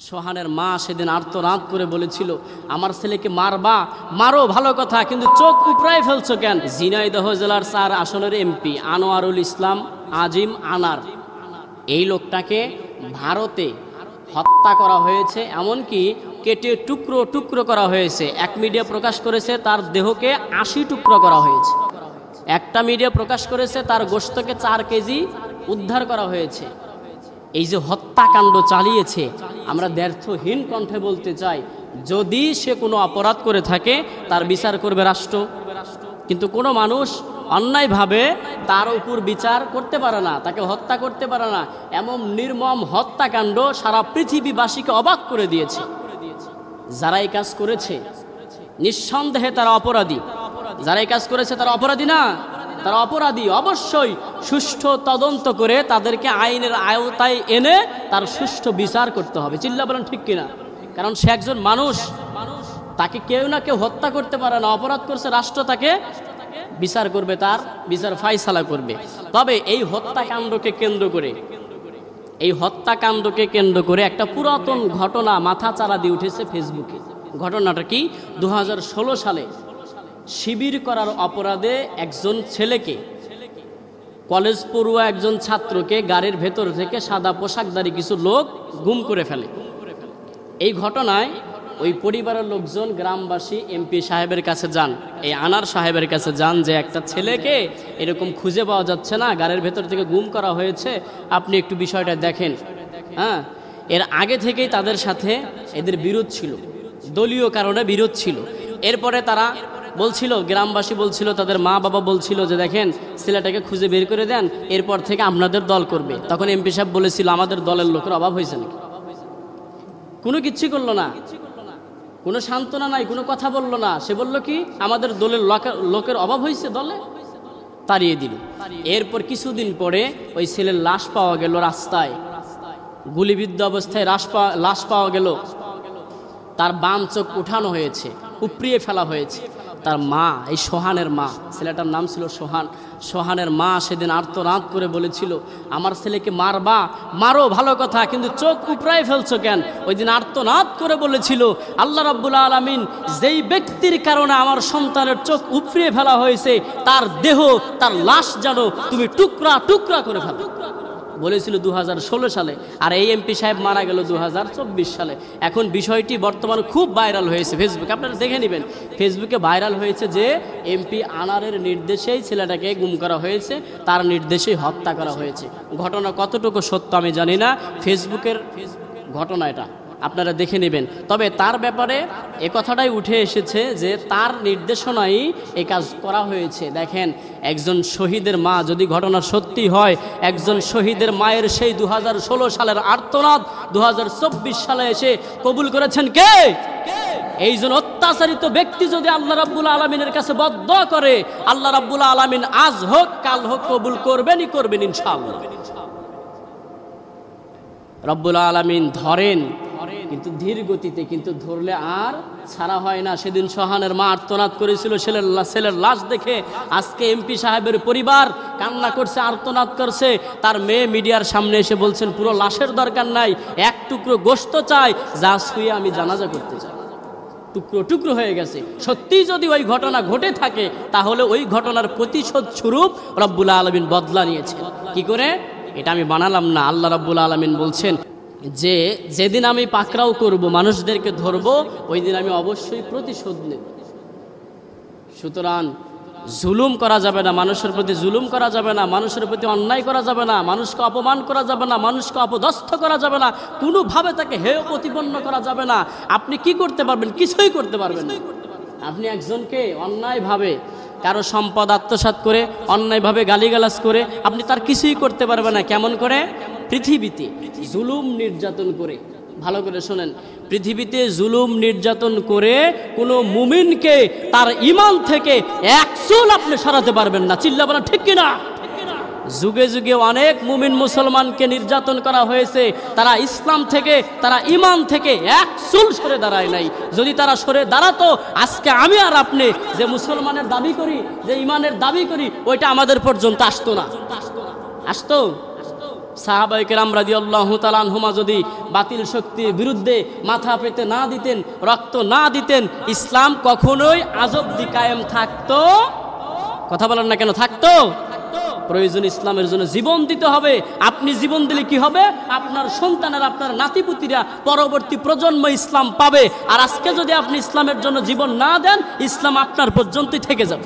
সোহানের মা সেদিন আর্তনাদ করে বলেছিল, আমার ছেলেকে মারবা, মারো ভালো কথা, কিন্তু চোখ উপড়ায় ফেলছো কেন? ঝিনাইদহ জেলার 4 আসনের এমপি আনোয়ারুল ইসলাম আজিম আনার, এই লোকটাকে ভারতে হত্যা করা হয়েছে, এমনকি কেটে টুকরো টুকরো করা হয়েছে। এক মিডিয়া প্রকাশ করেছে তার দেহকে 80 টুকরো করা হয়েছে। একটা মিডিয়া প্রকাশ করেছে তার গোশতকে 4 কেজি উদ্ধার করা হয়েছে। এই যে হত্যাকাণ্ড চালিয়েছে, আমরা ব্যর্থহীন কণ্ঠে বলতে চাই, যদি সে কোনো অপরাধ করে থাকে তার বিচার করবে রাষ্ট্র, কিন্তু কোনো মানুষ অন্যায়ভাবে তার উপর বিচার করতে পারে না, তাকে হত্যা করতে পারে না। এমন নির্মম হত্যাকাণ্ড সারা পৃথিবীবাসীকে অবাক করে দিয়েছে। যারা এই কাজ করেছে নিঃসন্দেহে তারা অপরাধী। যারা এই কাজ করেছে তারা অপরাধী না, তারা অপরাধী। অবশ্যই সুষ্ঠু তদন্ত করে তাদেরকে আইনের আওতায় এনে তার সুষ্ঠু বিচার করতে হবে। চিল্লা বলেন ঠিক কিনা? কারণ সে একজন মানুষ, তাকে কেউ না কেউ হত্যা করতে পারে না। অপরাধ করছে, রাষ্ট্র তাকে বিচার করবে, তার বিচার ফায়সালা করবে। তবে এই হত্যাকাণ্ডকে কেন্দ্র করে একটা পুরাতন ঘটনা মাথাচাড়া দিয়ে উঠেছে ফেসবুকে। ঘটনাটা কি? 2016 সালে শিবির করার অপরাধে একজন ছেলেকে, কলেজ পড়ুয়া একজন ছাত্রকে গাড়ির ভেতর থেকে সাদা পোশাকধারী কিছু লোক গুম করে ফেলে। এই ঘটনায় ওই পরিবারের লোকজন, গ্রামবাসী এমপি সাহেবের কাছে যান, এই আনার সাহেবের কাছে যান, যে একটা ছেলেকে এরকম খুঁজে পাওয়া যাচ্ছে না, গাড়ির ভেতর থেকে গুম করা হয়েছে, আপনি একটু বিষয়টা দেখেন। হ্যাঁ, এর আগে থেকেই তাদের সাথে এদের বিরোধ ছিল, দলীয় কারণে বিরোধ ছিল। এরপরে তারা বলছিল, গ্রামবাসী বলছিল, তাদের মা বাবা বলছিল যে দেখেন ছেলেটাকে খুঁজে বের করে দেন, এরপর থেকে আপনাদের দল করবে। তখন এমপি সাহেব বলেছিল, আমাদের দলের লোকের অভাব হয়েছে নাকি? কোনো কিচ্ছু করলো না, কোনো সান্ত্বনা নাই, কোনো কথা বললো না। সে বলল কি, আমাদের দলের লোকের অভাব হয়েছে, দলে তাড়িয়ে দিল। এরপর কিছুদিন পরে ওই ছেলের লাশ পাওয়া গেল রাস্তায়, গুলিবিদ্ধ অবস্থায় লাশ পাওয়া গেল। তার বাম চোখ উঠানো হয়েছে, উপড়িয়ে ফেলা হয়েছে। তার মা, এই সোহানের মা, ছেলেটার নাম ছিল সোহান, সোহানের মা সেদিন আর্তনাদ করে বলেছিল, আমার ছেলেকে মারবা, মারো ভালো কথা, কিন্তু চোখ উপড়ায় ফেলছো কেন? ওই দিন আর্তনাদ করে বলেছিল, আল্লাহ রাব্বুল আলামিন যেই ব্যক্তির কারণে আমার সন্তানের চোখ উপড়িয়ে ফেলা হয়েছে, তার দেহ, তার লাশ যেন তুমি টুকরা টুকরা করে ফেলো, বলেছিল 2016 সালে। আর এই এমপি সাহেব মারা গেল 2024 সালে। এখন বিষয়টি বর্তমানে খুব ভাইরাল হয়েছে ফেসবুকে, আপনারা দেখে নেবেন। ফেসবুকে ভাইরাল হয়েছে যে এমপি আনারের নির্দেশেই ছেলেটাকে গুম করা হয়েছে, তার নির্দেশেই হত্যা করা হয়েছে। ঘটনা কতটুকু সত্য আমি জানি না, ফেসবুকের ঘটনা এটা, আপনারা দেখে নেবেন। তবে তার ব্যাপারে এ কথাটাই উঠে এসেছে যে তার নির্দেশনায় এই কাজ করা হয়েছে। দেখেন, একজন শহীদের মা, যদি ঘটনা সত্যি হয়, একজন শহীদের মায়ের সেই 2016 সালের আর্তনাদ 2024 সালে এসে কবুল করেছেন কে? এইজন অত্যাচারিত ব্যক্তি যদি আল্লাহ রাব্বুল আলামিনের কাছে বদদোয়া করে, আল্লাহ রাব্বুল আলামিন আজ হোক কাল হোক কবুল করবেন ইনশাআল্লাহ। রব্বুল আলামিন ধরেন, কিন্তু ধীর গতিতে, কিন্তু ধরলে আর ছাড়া হয় না। সেদিন সোহানের মা আর্তনাদ করেছিল ছেলের লাশ দেখে। আজকে এমপি সাহেবের পরিবার কান্না করছে, আর্তনাদ করছে। তার মেয়ে মিডিয়ার সামনে এসে বলছেন, পুরো লাশের দরকার নাই, এক টুকরো গোশত চাই, যা শুয়ে আমি জানাজা করতে চাই। টুকরো টুকরো হয়ে গেছে। সত্যি যদি ওই ঘটনা ঘটে থাকে, তাহলে ওই ঘটনার প্রতিশোধ স্বরূপ রব্বুল আলামিন বদলা নিয়েছে। কি করে? এটা আমি বানালাম না, আল্লাহ রাব্বুল আলামিন বলছেন যে যেদিন আমি পাকড়াও করব, মানুষদেরকে ধরবো, ওই দিন আমি অবশ্যই প্রতিশোধ নেব। সুতরাং জুলুম করা যাবে না, মানুষের প্রতি জুলুম করা যাবে না, মানুষের প্রতি অন্যায় করা যাবে না, মানুষকে অপমান করা যাবে না, মানুষকে অপদস্থ করা যাবে না, কোনোভাবে তাকে হেয় প্রতিপন্ন করা যাবে না। আপনি কি করতে পারবেন? কিছুই করতে পারবেন না। আপনি একজনকে অন্যায়ভাবে কারো সম্পদ আত্মসাৎ করে, অন্যায়ভাবে গালিগালাজ করে আপনি তার কিছুই করতে পারবেন না। কেমন করে? পৃথিবীতে জুলুম নির্যাতন করে, ভালো করে শোনেন, পৃথিবীতে জুলুম নির্যাতন করে কোনো মুমিনকে তার ঈমান থেকে এক চুল আপনি সরাতে পারবেন না। চিল্লা বলেন ঠিক কিনা? যুগে যুগে অনেক মুমিন মুসলমানকে নির্যাতন করা হয়েছে, তারা ইসলাম থেকে, তারা ঈমান থেকে এক চুল সরে দাঁড়ায় নাই। যদি তারা সরে দাঁড়াতো, আজকে আমি আর আপনি যে মুসলমানের দাবি করি, যে ঈমানের দাবি করি, ওইটা আমাদের পর্যন্ত আসতো না। আসতো? সাহাবায়ে কেরাম রাদিয়াল্লাহু তাআলা আনহুমা যদি বাতিল শক্তির বিরুদ্ধে মাথা পেতে না দিতেন, রক্ত না দিতেন, ইসলাম কখনোই আজ অবধি কায়েম থাকতো। কথা বলেন না কেন থাকতো? প্রয়োজন ইসলামের জন্য জীবন দিতে হবে। আপনি জীবন দিলে কি হবে? আপনার সন্তানের, আপনার নাতিপুতিরা, পরবর্তী প্রজন্ম ইসলাম পাবে। আর আজকে যদি আপনি ইসলামের জন্য জীবন না দেন, ইসলাম আপনার পর্যন্তই থেকে যাবে।